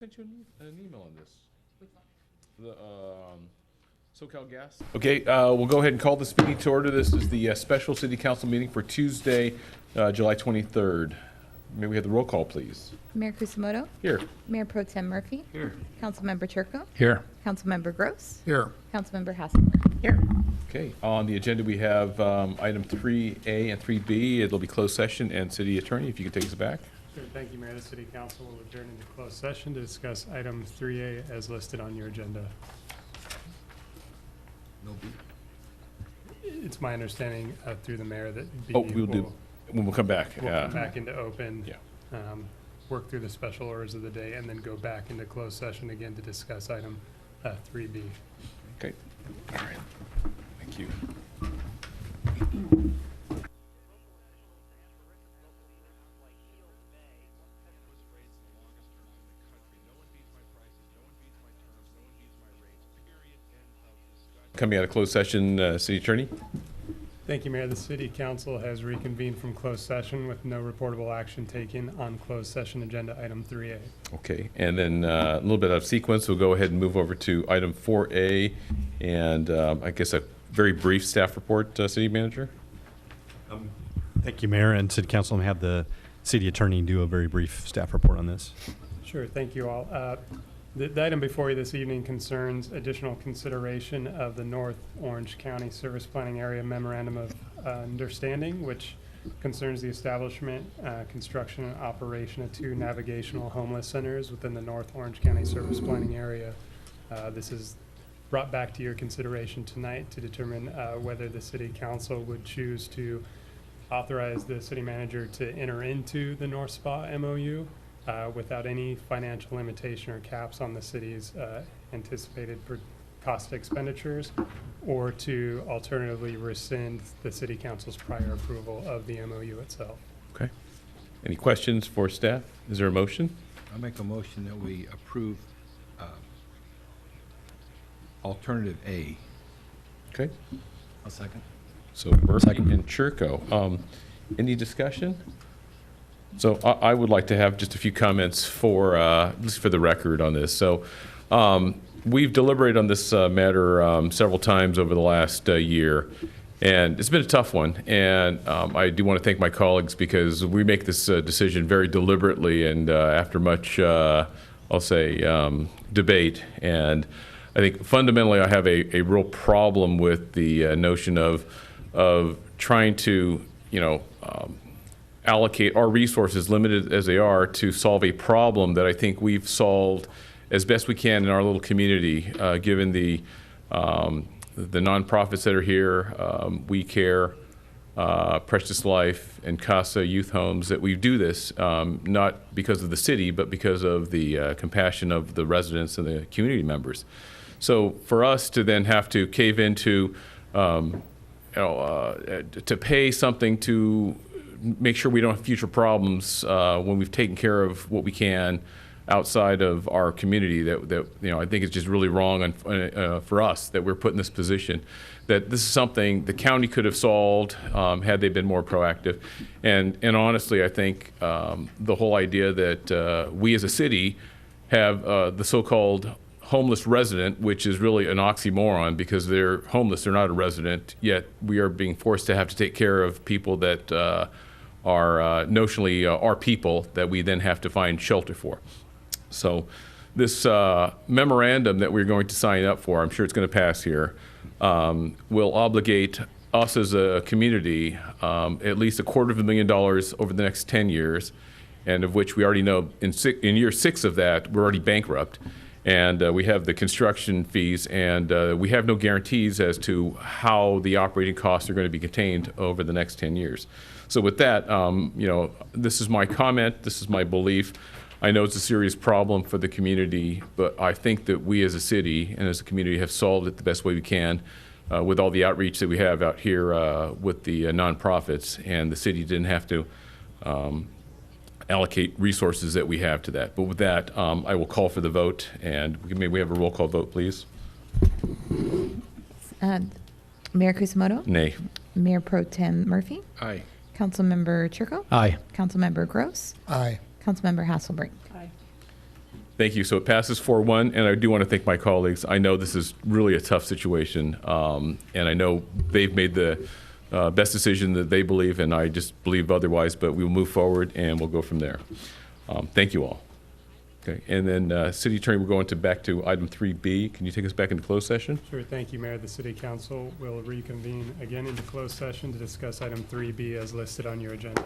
Sent you an email on this. The SoCal Gas. Okay, we'll go ahead and call this meeting to order. This is the special city council meeting for Tuesday, July 23rd. May we have the roll call, please? Mayor Kusamoto? Here. Mayor Pro Tem Murphy? Here. Councilmember Turco? Here. Councilmember Gross? Here. Councilmember Hasselberg? Here. Okay, on the agenda we have item 3A and 3B. It'll be closed session, and city attorney, if you could take us back. Sure, thank you, Mayor. The City Council will adjourn into closed session to discuss item 3A as listed on your agenda. It's my understanding through the mayor that B Oh, we'll do, when we'll come back. We'll come back into open, Yeah. work through the special orders of the day, and then go back into closed session again to discuss item 3B. Okay, all right. Thank you. Coming out of closed session, city attorney? Thank you, Mayor. The City Council has reconvened from closed session with no reportable action taken on closed session agenda item 3A. Okay, and then a little bit out of sequence, we'll go ahead and move over to item 4A, and I guess a very brief staff report, city manager? Thank you, Mayor and City Council. I'm going to have the city attorney do a very brief staff report on this. Sure, thank you all. The item before you this evening concerns additional consideration of the North Orange County Service Planning Area Memorandum of Understanding, which concerns the establishment, construction, and operation of 2 navigational homeless centers within the North Orange County Service Planning Area. This is brought back to your consideration tonight to determine whether the City Council would choose to authorize the city manager to enter into the North Spa MOU without any financial limitation or caps on the city's anticipated cost expenditures, or to alternatively rescind the City Council's prior approval of the MOU itself. Okay. Any questions for staff? Is there a motion? I make a motion that we approve alternative A. Okay. A second. So Murphy and Churko. Any discussion? So I would like to have just a few comments for, just for the record on this. So we've deliberated on this matter several times over the last year, and it's been a tough one. And I do want to thank my colleagues because we make this decision very deliberately and after much, I'll say, debate. And I think fundamentally I have a real problem with the notion of trying to, allocate our resources, limited as they are, to solve a problem that I think we've solved as best we can in our little community, given the nonprofits that are here, We Care, Precious Life, and Casa Youth Homes, that we do this not because of the city, but because of the compassion of the residents and the community members. So for us to then have to cave into, to pay something to make sure we don't have future problems when we've taken care of what we can outside of our community, that I think is just really wrong for us that we're put in this position. That this is something the county could have solved had they been more proactive. And honestly, I think the whole idea that we as a city have the so-called homeless resident, which is really an oxymoron because they're homeless, they're not a resident, yet we are being forced to have to take care of people that are notionally our people that we then have to find shelter for. So this memorandum that we're going to sign up for, I'm sure it's going to pass here, will obligate us as a community at least $250,000 over the next 10 years, and of which we already know in year 6 of that, we're already bankrupt. And we have the construction fees, and we have no guarantees as to how the operating costs are going to be contained over the next 10 years. So with that, this is my comment, this is my belief. I know it's a serious problem for the community, but I think that we as a city and as a community have solved it the best way we can with all the outreach that we have out here with the nonprofits, and the city didn't have to allocate resources that we have to that. But with that, I will call for the vote, and may we have a roll call vote, please? Mayor Kusamoto? Nay. Mayor Pro Tem Murphy? Aye. Councilmember Turco? Aye. Councilmember Gross? Aye. Councilmember Hasselberg? Thank you. So it passes 4-1, and I do want to thank my colleagues. I know this is really a tough situation, and I know they've made the best decision that they believe, and I just believe otherwise, but we will move forward, and we'll go from there. Thank you all. Okay, and then City Attorney, we're going back to item 3B. Can you take us back into closed session? Sure, thank you, Mayor. The City Council will reconvene again into closed session to discuss item 3B as listed on your agenda.